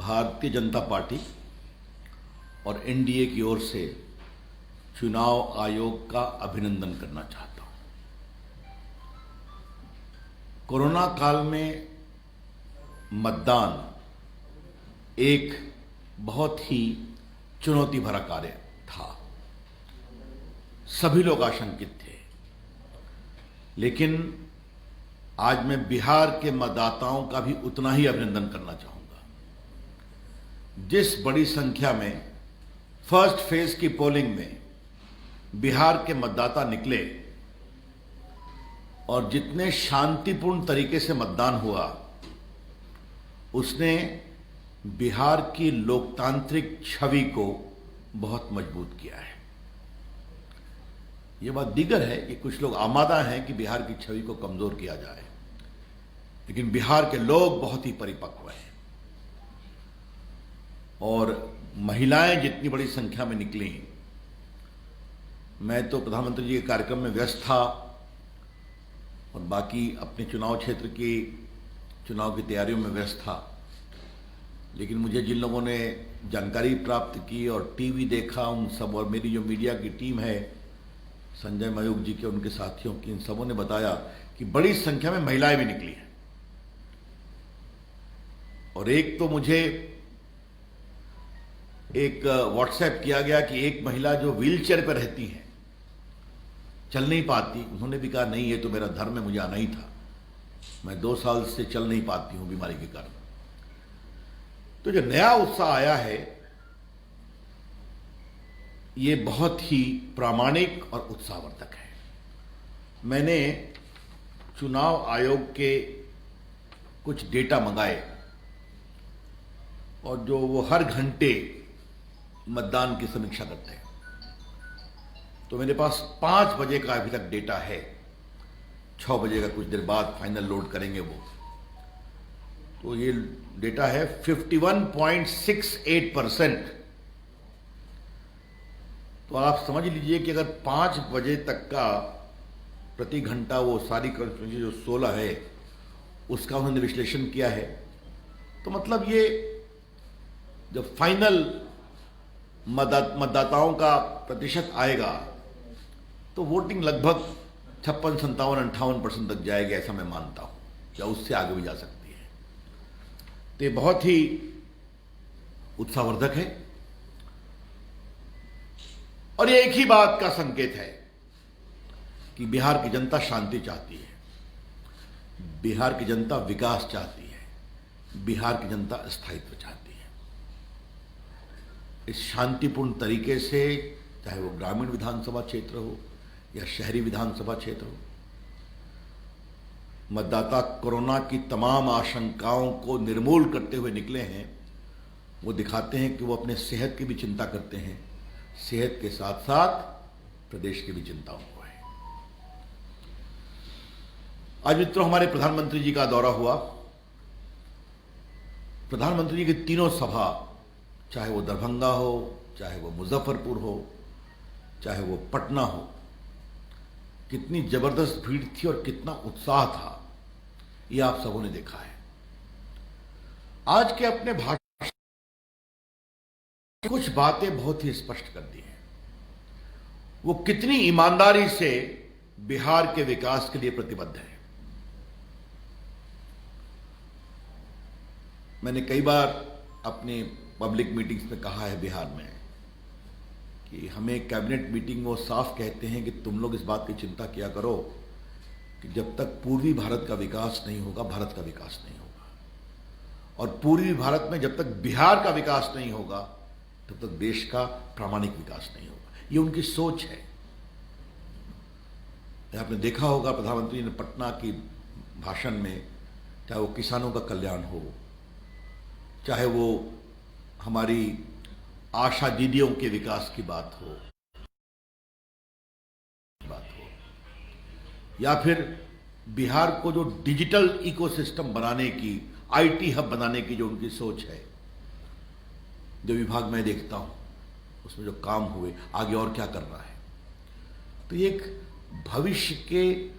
Bharatiya Janata party और NDA की ओर से चुनाव आयोग का अभिनंदन करना चाहता हूं। कोरोना काल में मतदान एक बहुत ही चुनौती भरा कार्य था। सभी लोग आशंकित थे, लेकिन आज मैं बिहार के मतदाताओं का भी उतना ही अभिनंदन करना चाहूंगा। जिस बड़ी संख्या में फर्स्ट फेज की पोलिंग में बिहार के मतदाता निकले और जितने शांतिपूर्ण तरीके से मतदान हुआ, उसने बिहार की लोकतांत्रिक छवि को बहुत मजबूत किया है। यह बात दीगर है कि कुछ लोग आमादा हैं कि बिहार की छवि को कमजोर किया जाए, लेकिन बिहार के लोग बहुत ही परिपक्व हैं और महिलाएं जितनी बड़ी संख्या में निकली। मैं तो प्रधानमंत्री जी के कार्यक्रम में व्यस्त था और बाकी अपने चुनाव क्षेत्र की चुनाव की तैयारियों में व्यस्त था, लेकिन मुझे जिन लोगों ने जानकारी प्राप्त की और टीवी देखा, उन सब, और मेरी जो मीडिया की टीम है, संजय मयूख जी के, उनके साथियों की, इन सबों ने बताया कि बड़ी संख्या में महिलाएं भी निकली हैं। और एक तो मुझे एक व्हाट्सएप किया गया कि एक महिला जो व्हीलचेयर पर रहती है, चल नहीं पाती, उन्होंने भी कहा नहीं, ये तो मेरा धर्म है, मुझे आना ही था, मैं 2 साल से चल नहीं पाती हूं बीमारी के कारण। तो जो नया उत्साह आया है, ये बहुत ही प्रामाणिक और उत्साहवर्धक है। मैंने चुनाव आयोग के कुछ डेटा मंगाए और जो वो हर घंटे मतदान की समीक्षा करते हैं, तो मेरे पास 5 बजे का अभी तक डेटा है। 6 बजे का कुछ देर बाद फाइनल लोड करेंगे वो। तो ये डेटा है 51.68%। तो आप समझ लीजिए कि अगर 5 बजे तक का प्रति घंटा वो सारी कॉन्स्टिट्यूंसी जो 16 है उसका उन्होंने विश्लेषण किया है, तो मतलब ये जब फाइनल मतदाताओं का प्रतिशत आएगा तो वोटिंग लगभग 56, 57, 58% तक जाएगी, ऐसा मैं मानता हूं, या उससे आगे भी जा सकती है। तो ये बहुत ही उत्साहवर्धक है और ये एक ही बात का संकेत है कि बिहार की जनता शांति चाहती है, बिहार की जनता विकास चाहती है, बिहार की जनता स्थायित्व चाहती है। इस शांतिपूर्ण तरीके से, चाहे वो ग्रामीण विधानसभा क्षेत्र हो या शहरी विधानसभा क्षेत्र हो, मतदाता कोरोना की तमाम आशंकाओं को निर्मूल करते हुए निकले हैं। वो दिखाते हैं कि वो अपने सेहत की भी चिंता करते हैं, सेहत के साथ साथ प्रदेश की भी चिंताओं को है। आज मित्रों, हमारे प्रधानमंत्री जी का दौरा हुआ। प्रधानमंत्री जी की तीनों सभा, चाहे वो दरभंगा हो, चाहे वो मुजफ्फरपुर हो, चाहे वो पटना हो, कितनी जबरदस्त भीड़ थी और कितना उत्साह था, ये आप सबों ने देखा है। आज के अपने भाषण कुछ बातें बहुत ही स्पष्ट कर दी हैं। वो कितनी ईमानदारी से बिहार के विकास के लिए प्रतिबद्ध है। मैंने कई बार अपने पब्लिक मीटिंग्स में कहा है बिहार में कि हमें कैबिनेट मीटिंग में वो साफ कहते हैं कि तुम लोग इस बात की चिंता किया करो कि जब तक पूर्वी भारत का विकास नहीं होगा, भारत का विकास नहीं होगा, और पूर्वी भारत में जब तक बिहार का विकास नहीं होगा, तब तक देश का प्रामाणिक विकास नहीं होगा। ये उनकी सोच है। आपने देखा होगा प्रधानमंत्री ने पटना की भाषण में, चाहे वो किसानों का कल्याण हो, चाहे वो हमारी आशा दीदियों के विकास की बात हो, या फिर बिहार को जो डिजिटल इकोसिस्टम बनाने की, आईटी हब बनाने की जो उनकी सोच है, जो विभाग में देखता हूं उसमें जो काम हुए, आगे और क्या करना है, तो ये एक भविष्य के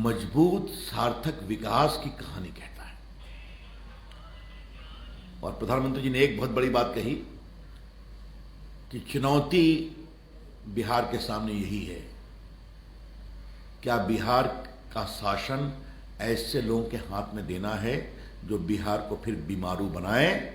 मजबूत सार्थक विकास की कहानी कहता है। और प्रधानमंत्री जी ने एक बहुत बड़ी बात कही कि चुनौती बिहार के सामने यही है, क्या बिहार का शासन ऐसे लोगों के हाथ में देना है जो बिहार को फिर बीमारू बनाए,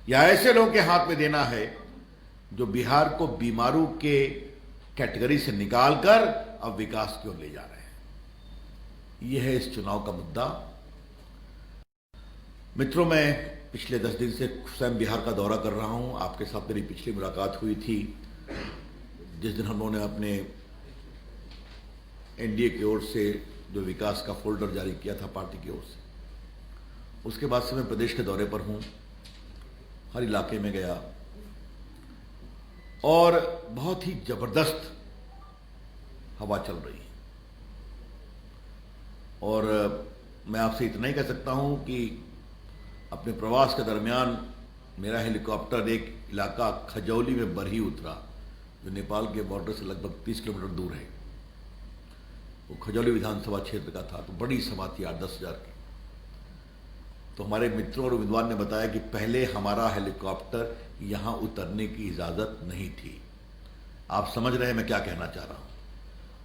या ऐसे लोगों के हाथ में देना है जो बिहार को बीमारू के कैटेगरी से निकालकर अब विकास की ओर ले जा रहे हैं। यह है इस चुनाव का मुद्दा। मित्रों, मैं पिछले 10 दिन से स्वयं बिहार का दौरा कर रहा हूं। आपके साथ मेरी पिछली मुलाकात हुई थी जिस दिन हम लोगों ने अपने एनडीए की ओर से जो विकास का फोल्डर जारी किया था पार्टी की ओर से। उसके बाद से मैं प्रदेश के दौरे पर हूं, हर इलाके में गया और बहुत ही जबरदस्त हवा चल रही है। और मैं आपसे इतना ही कह सकता हूं कि अपने प्रवास के दरमियान मेरा हेलीकॉप्टर एक इलाका खजौली में बरही उतरा, जो नेपाल के बॉर्डर से लगभग 30 किलोमीटर दूर है। वो खजौली विधानसभा क्षेत्र का था, तो बड़ी सभा थी 8-10 हजार की। तो हमारे मित्रों और उम्मीदवार ने बताया कि पहले हमारा हेलीकॉप्टर यहां उतरने की इजाजत नहीं थी। आप समझ रहे हैं मैं क्या कहना चाह रहा हूं,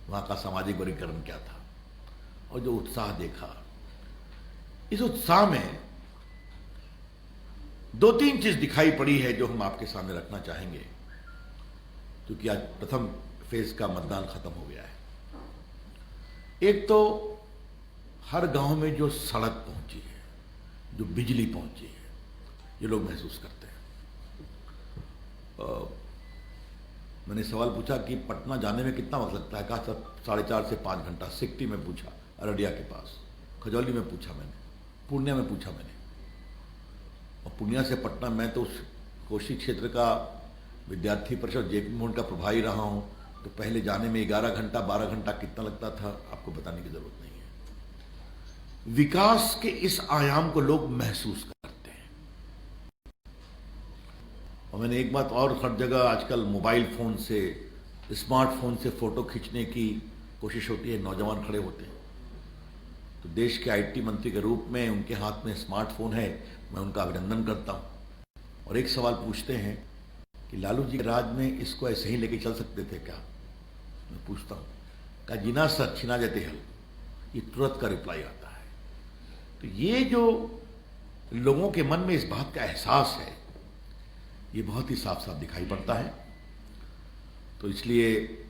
वहां का सामाजिक वर्गीकरण क्या था। और जो उत्साह देखा, इस उत्साह में 2-3 चीज दिखाई पड़ी है जो हम आपके सामने रखना चाहेंगे, क्योंकि आज प्रथम फेज का मतदान खत्म हो गया है। एक तो हर गांव में जो सड़क पहुंची है, जो बिजली पहुंची है, ये लोग महसूस करते हैं। मैंने सवाल पूछा कि पटना जाने में कितना वक्त लगता है, कहा 4.5 से 5 घंटा। सिकटी में पूछा, अररिया के पास, खजौली में पूछा मैंने, पूर्णिया में पूछा मैंने। और पूर्णिया से पटना, मैं तो उस कोशी क्षेत्र का विद्यार्थी परिषद जेपी मोहन का प्रभारी रहा हूं, तो पहले जाने में 11 घंटा 12 घंटा कितना लगता था आपको बताने की जरूरत नहीं है। विकास के इस आयाम को लोग महसूस करते हैं। और मैंने एक बात और, हर जगह आजकल मोबाइल फोन से, स्मार्टफोन से फोटो खींचने की कोशिश होती है, नौजवान खड़े होते हैं। तो देश के आईटी मंत्री के रूप में उनके हाथ में स्मार्टफोन है, मैं उनका अभिनंदन करता हूं। और एक सवाल पूछते हैं कि लालू जी के राज में इसको ऐसे ही लेके चल सकते थे क्या? मैं पूछता हूं, का जिना सर छिना जाते हल, ये तुरंत का रिप्लाई आता है। तो ये जो लोगों के मन में इस बात का एहसास है, ये बहुत ही साफ साफ दिखाई पड़ता है। तो इसलिए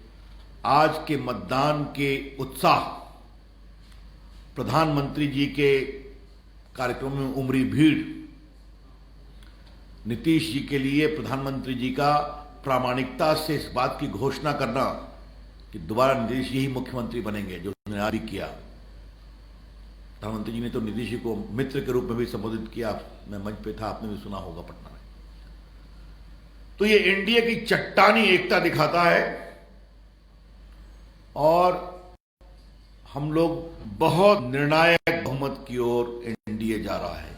आज के मतदान के उत्साह, प्रधानमंत्री जी के कार्यक्रम में उमड़ी भीड़, नीतीश जी के लिए प्रधानमंत्री जी का प्रामाणिकता से इस बात की घोषणा करना कि दोबारा नीतीश जी ही मुख्यमंत्री बनेंगे, जो उन्होंने आज भी किया। प्रधानमंत्री जी ने तो नीतीश जी को मित्र के रूप में भी संबोधित किया, मैं मंच पे था, आपने भी सुना होगा पटना में। तो ये एनडीए की चट्टानी एकता दिखाता है और हम लोग बहुत निर्णायक बहुमत की ओर एनडीए जा रहा है,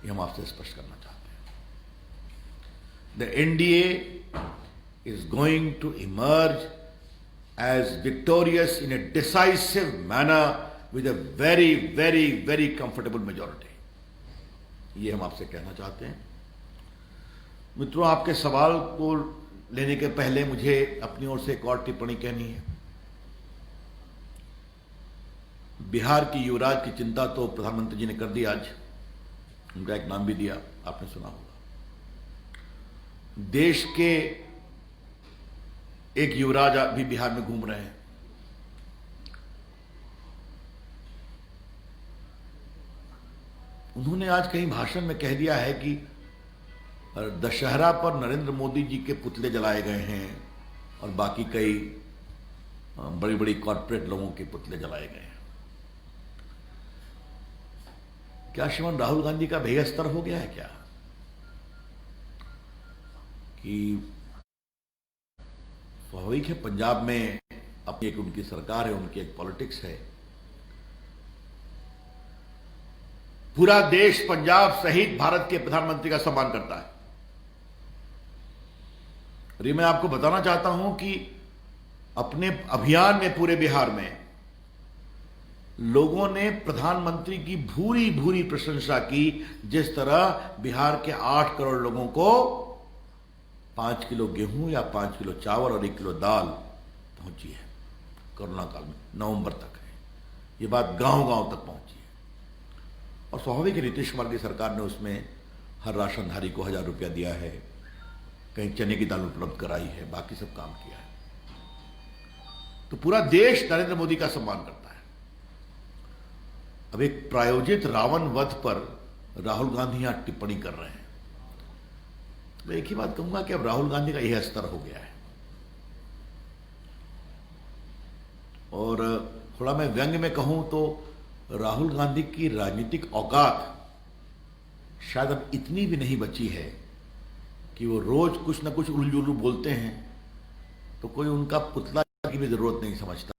ये हम आपसे स्पष्ट करना चाहते हैं। The NDA is going to emerge as victorious in a decisive manner with a very, very, very comfortable majority. ये हम आपसे कहना चाहते हैं। मित्रों, आपके सवाल को लेने के पहले मुझे अपनी ओर से एक और टिप्पणी कहनी है। बिहार की युवराज की चिंता तो प्रधानमंत्री जी ने कर दी, आज उनका एक नाम भी दिया, आपने सुना होगा। देश के एक युवराज भी बिहार में घूम रहे हैं। उन्होंने आज कहीं भाषण में कह दिया है कि दशहरा पर नरेंद्र मोदी जी के पुतले जलाए गए हैं और बाकी कई बड़ी बड़ी कॉर्पोरेट लोगों के पुतले जलाए गए हैं। क्या श्रीमान राहुल गांधी का भेयस्तर हो गया है क्या कि स्वाभाविक है, पंजाब में अपनी एक उनकी सरकार है, उनकी एक पॉलिटिक्स है। पूरा देश पंजाब सहित भारत के प्रधानमंत्री का सम्मान करता है। और ये मैं आपको बताना चाहता हूं कि अपने अभियान में पूरे बिहार में लोगों ने प्रधानमंत्री की भूरी भूरी प्रशंसा की, जिस तरह बिहार के 8 करोड़ लोगों को 5 किलो गेहूं या 5 किलो चावल और 1 किलो दाल पहुंची है कोरोना काल में, नवंबर तक है। ये बात गांव गांव तक पहुंची है। और स्वाभाविक है, नीतीश कुमार की सरकार ने उसमें हर राशनधारी को 1000 रुपया दिया है, कहीं चने की दाल उपलब्ध कराई है, बाकी सब काम किया है। तो पूरा देश नरेंद्र मोदी का सम्मान करता है। अब एक प्रायोजित रावण वध पर राहुल गांधी यहां टिप्पणी कर रहे हैं। मैं एक ही बात कहूंगा कि अब राहुल गांधी का यह स्तर हो गया है। और थोड़ा मैं व्यंग्य में कहूं तो राहुल गांधी की राजनीतिक औकात शायद अब इतनी भी नहीं बची है कि वो रोज कुछ ना कुछ उल्लू उल्लू बोलते हैं तो कोई उनका पुतला की भी जरूरत नहीं समझता।